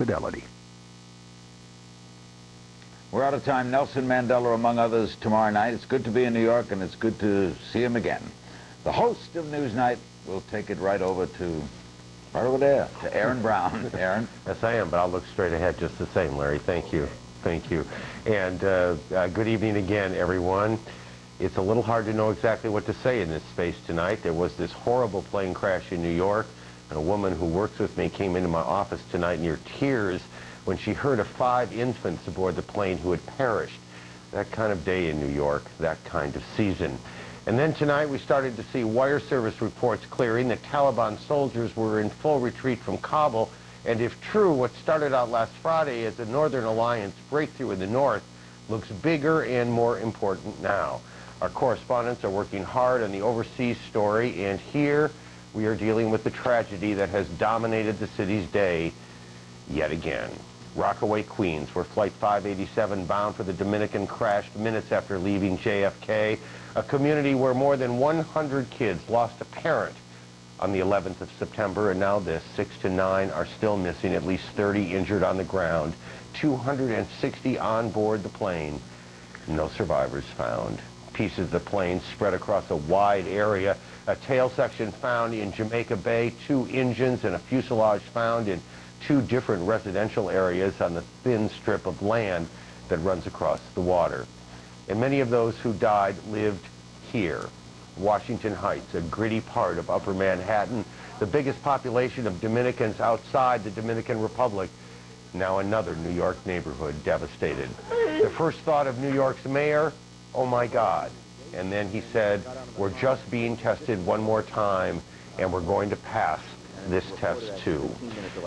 Fidelity. We're out of time. Nelson Mandela, among others, tomorrow night. It's good to be in New York, and it's good to see him again. The host of Newsnight will take it right over there, to Aaron Brown. Aaron? Yes, I am, but I'll look straight ahead just the same, Larry. Thank you. Thank you. And good evening again, everyone. It's a little hard to know exactly what to say in this space tonight. There was this horrible plane crash in New York, and a woman who works with me came into my office tonight near tears when she heard of 5 infants aboard the plane who had perished. That kind of day in New York, that kind of season. And then tonight we started to see wire service reports clearing that Taliban soldiers were in full retreat from Kabul. And if true, what started out last Friday as a Northern Alliance breakthrough in the north looks bigger and more important now. Our correspondents are working hard on the overseas story, and here we are dealing with the tragedy that has dominated the city's day yet again. Rockaway, Queens, where Flight 587 bound for the Dominican crashed minutes after leaving JFK, a community where more than 100 kids lost a parent on the 11th of September, and now this, 6 to 9 are still missing, at least 30 injured on the ground, 260 on board the plane, no survivors found. Pieces of the plane spread across a wide area, a tail section found in Jamaica Bay, 2 engines and a fuselage found in 2 different residential areas on the thin strip of land that runs across the water. And many of those who died lived here, Washington Heights, a gritty part of Upper Manhattan, the biggest population of Dominicans outside the Dominican Republic, now another New York neighborhood devastated. The first thought of New York's mayor, oh my God. And then he said, we're just being tested one more time, and we're going to pass this test too.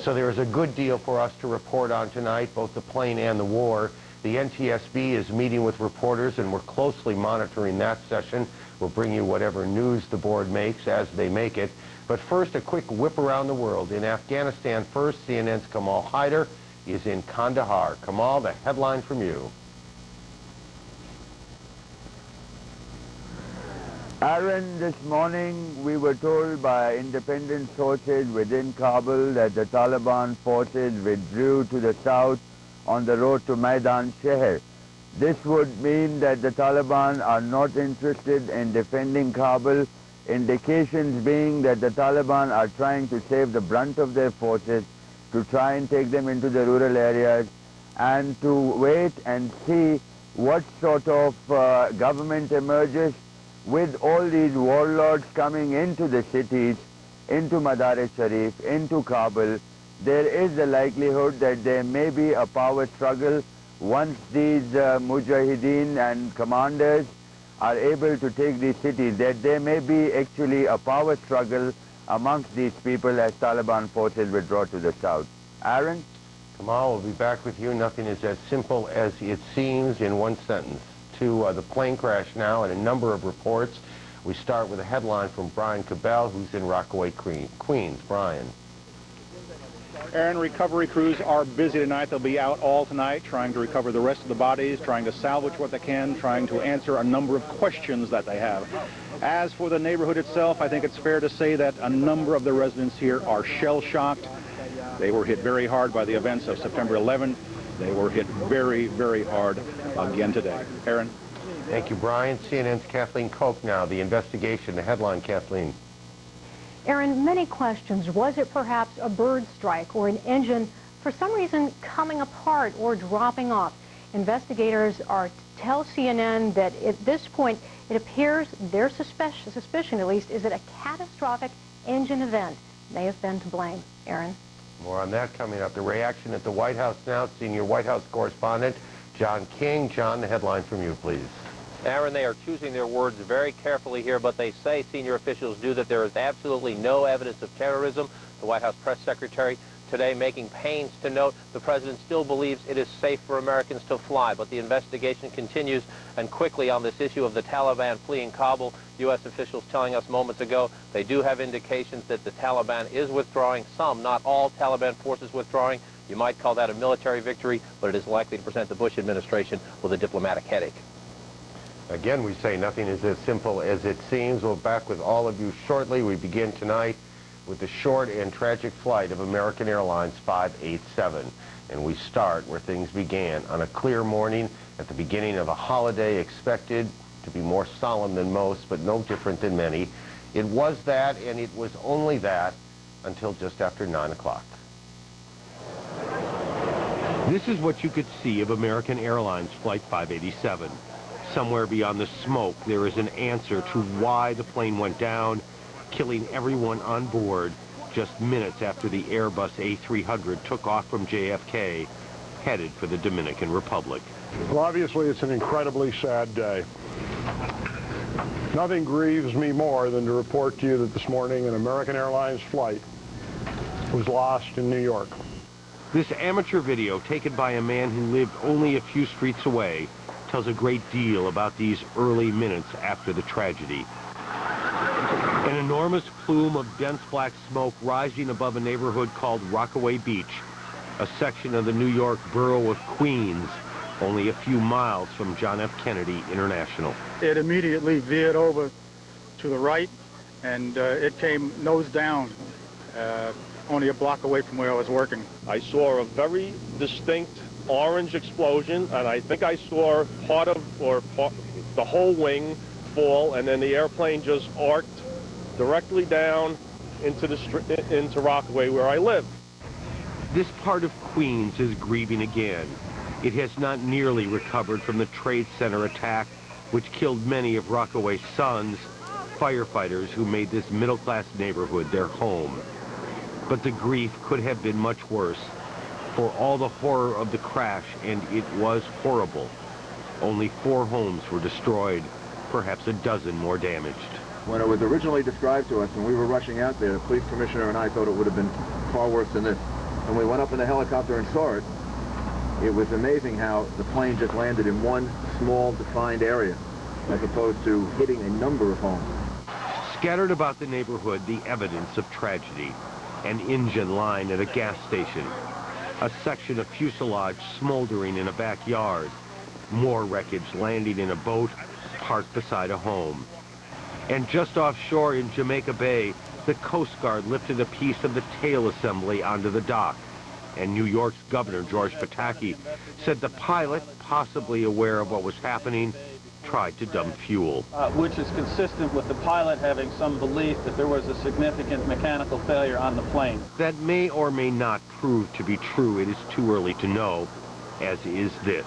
So there is a good deal for us to report on tonight, both the plane and the war. The NTSB is meeting with reporters, and we're closely monitoring that session. We'll bring you whatever news the board makes as they make it. But first, a quick whip around the world. In Afghanistan first, CNN's Kamal Haider is in Kandahar. Kamal, the headline from you. Aaron, this morning we were told by independent sources within Kabul that the Taliban forces withdrew to the south on the road to Maidan Sheher. This would mean that the Taliban are not interested in defending Kabul, indications being that the Taliban are trying to save the brunt of their forces to try and take them into the rural areas and to wait and see what sort of government emerges with all these warlords coming into the cities, into Madar-e-Sharif, into Kabul. There is the likelihood that there may be a power struggle once these mujahideen and commanders are able to take these cities, that there may be actually a power struggle amongst these people as Taliban forces withdraw to the south. Aaron? Kamal, we'll be back with you. Nothing is as simple as it seems in one sentence. To the plane crash now and a number of reports. We start with a headline from Brian Cabell, who's in Rockaway, Queens. Brian. Aaron, recovery crews are busy tonight. They'll be out all tonight trying to recover the rest of the bodies, trying to salvage what they can, trying to answer a number of questions that they have. As for the neighborhood itself, I think it's fair to say that a number of the residents here are shell-shocked. They were hit very hard by the events of September 11th. They were hit very, very hard again today. Aaron? Thank you, Brian. CNN's Kathleen Koch now. The investigation, the headline, Kathleen. Aaron, many questions. Was it perhaps a bird strike or an engine for some reason coming apart or dropping off? Investigators are tell CNN that at this point it appears their suspicion at least is that a catastrophic engine event may have been to blame. Aaron? More on that coming up. The reaction at the White House now. Senior White House correspondent John King. John, the headline from you, please. Aaron, they are choosing their words very carefully here, but they say, senior officials do, that there is absolutely no evidence of terrorism. The White House press secretary today making pains to note the president still believes it is safe for Americans to fly, but the investigation continues. And quickly on this issue of the Taliban fleeing Kabul, U.S. officials telling us moments ago they do have indications that the Taliban is withdrawing. Some, not all, Taliban forces withdrawing. You might call that a military victory, but it is likely to present the Bush administration with a diplomatic headache. Again, we say nothing is as simple as it seems. We'll be back with all of you shortly. We begin tonight with the short and tragic flight of American Airlines 587. And we start where things began, on a clear morning at the beginning of a holiday expected to be more solemn than most, but no different than many. It was that, and it was only that, until just after 9 o'clock. This is what you could see of American Airlines Flight 587. Somewhere beyond the smoke, there is an answer to why the plane went down, killing everyone on board just minutes after the Airbus A300 took off from JFK, headed for the Dominican Republic. Well, obviously, it's an incredibly sad day. Nothing grieves me more than to report to you that this morning an American Airlines flight was lost in New York. This amateur video, taken by a man who lived only a few streets away, tells a great deal about these early minutes after the tragedy. An enormous plume of dense black smoke rising above a neighborhood called Rockaway Beach, a section of the New York borough of Queens, only a few miles from John F. Kennedy International. It immediately veered over to the right, and it came nose down, only a block away from where I was working. I saw a very distinct orange explosion, and I think I saw the whole wing fall, and then the airplane just arced directly down into Rockaway, where I live. This part of Queens is grieving again. It has not nearly recovered from the Trade Center attack, which killed many of Rockaway's sons, firefighters who made this middle-class neighborhood their home. But the grief could have been much worse. For all the horror of the crash, and it was horrible, only 4 homes were destroyed, perhaps a dozen more damaged. When it was originally described to us, when we were rushing out there, the police commissioner and I thought it would have been far worse than this. When we went up in the helicopter and saw it, it was amazing how the plane just landed in one small, defined area, as opposed to hitting a number of homes. Scattered about the neighborhood, the evidence of tragedy. An engine line at a gas station. A section of fuselage smoldering in a backyard. More wreckage landing in a boat parked beside a home. And just offshore in Jamaica Bay, the Coast Guard lifted a piece of the tail assembly onto the dock. And New York's Governor George Pataki said the pilot, possibly aware of what was happening, tried to dump fuel. Which is consistent with the pilot having some belief that there was a significant mechanical failure on the plane. That may or may not prove to be true. It is too early to know, as is this.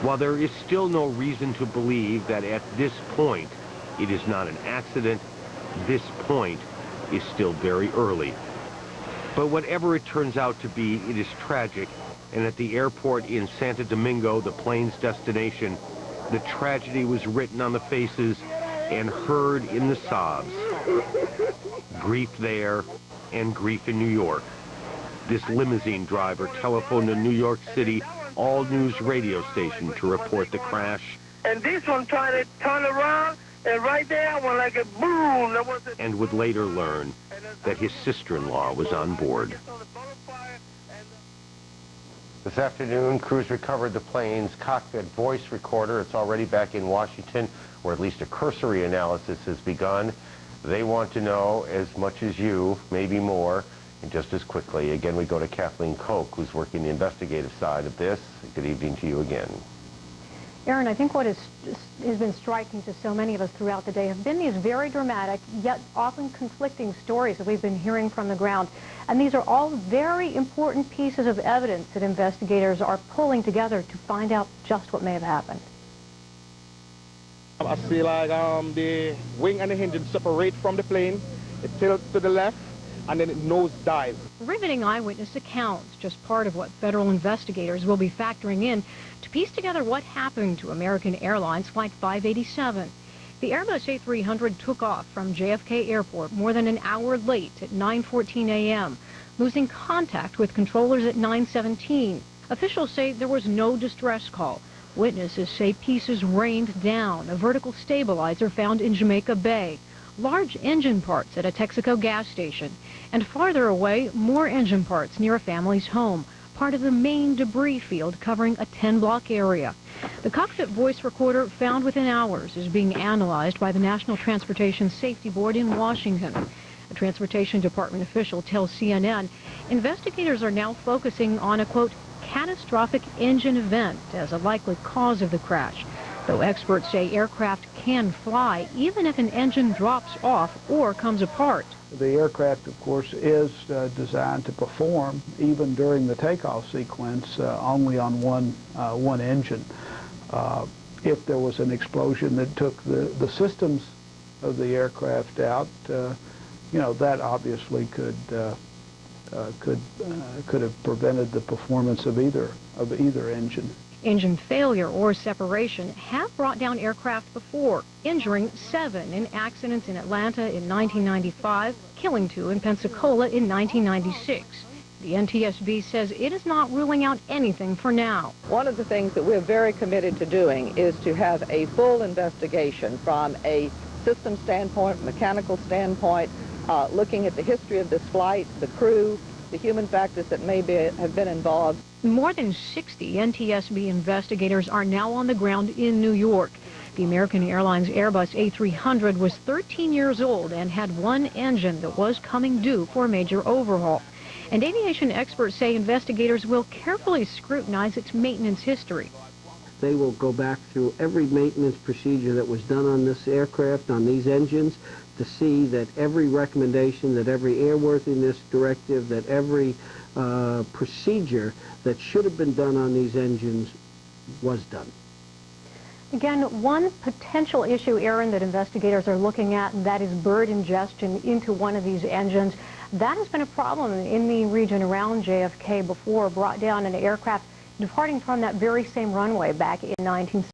While there is still no reason to believe that at this point it is not an accident, this point is still very early. But whatever it turns out to be, it is tragic, and at the airport in Santo Domingo, the plane's destination, the tragedy was written on the faces and heard in the sobs. Grief there and grief in New York. This limousine driver telephoned a New York City all-news radio station to report the crash. And this one tried to turn around, and right there went like a boom. There was a... And would later learn that his sister-in-law was on board. This afternoon, crews recovered the plane's cockpit voice recorder. It's already back in Washington, where at least a cursory analysis has begun. They want to know as much as you, maybe more, and just as quickly. Again, we go to Kathleen Koch, who's working the investigative side of this. Good evening to you again. Aaron, I think what has been striking to so many of us throughout the day have been these very dramatic, yet often conflicting stories that we've been hearing from the ground. And these are all very important pieces of evidence that investigators are pulling together to find out just what may have happened. I see like the wing and the engine separate from the plane. It tilts to the left, and then it nose dives. Riveting eyewitness accounts, just part of what federal investigators will be factoring in to piece together what happened to American Airlines Flight 587. The Airbus A300 took off from JFK Airport more than an hour late at 9:14 a.m., losing contact with controllers at 9:17. Officials say there was no distress call. Witnesses say pieces rained down, a vertical stabilizer found in Jamaica Bay, large engine parts at a Texaco gas station, and farther away, more engine parts near a family's home, part of the main debris field covering a 10-block area. The cockpit voice recorder found within hours is being analyzed by the National Transportation Safety Board in Washington. A Transportation Department official tells CNN investigators are now focusing on a, quote, catastrophic engine event as a likely cause of the crash, though experts say aircraft can fly even if an engine drops off or comes apart. The aircraft, of course, is designed to perform even during the takeoff sequence only on one engine. If there was an explosion that took the systems of the aircraft out, you know, that obviously could have prevented the performance of either engine. Engine failure or separation have brought down aircraft before, injuring 7 in accidents in Atlanta in 1995, killing 2 in Pensacola in 1996. The NTSB says it is not ruling out anything for now. One of the things that we're very committed to doing is to have a full investigation from a system standpoint, mechanical standpoint, looking at the history of this flight, the crew, the human factors that may have been involved. More than 60 NTSB investigators are now on the ground in New York. The American Airlines Airbus A300 was 13 years old and had one engine that was coming due for a major overhaul. And aviation experts say investigators will carefully scrutinize its maintenance history. They will go back through every maintenance procedure that was done on this aircraft, on these engines, to see that every recommendation, that every airworthiness directive, that every procedure that should have been done on these engines was done. Again, one potential issue, Aaron, that investigators are looking at, and that is bird ingestion into one of these engines. That has been a problem in the region around JFK before, brought down an aircraft departing from that very same runway back in 1960.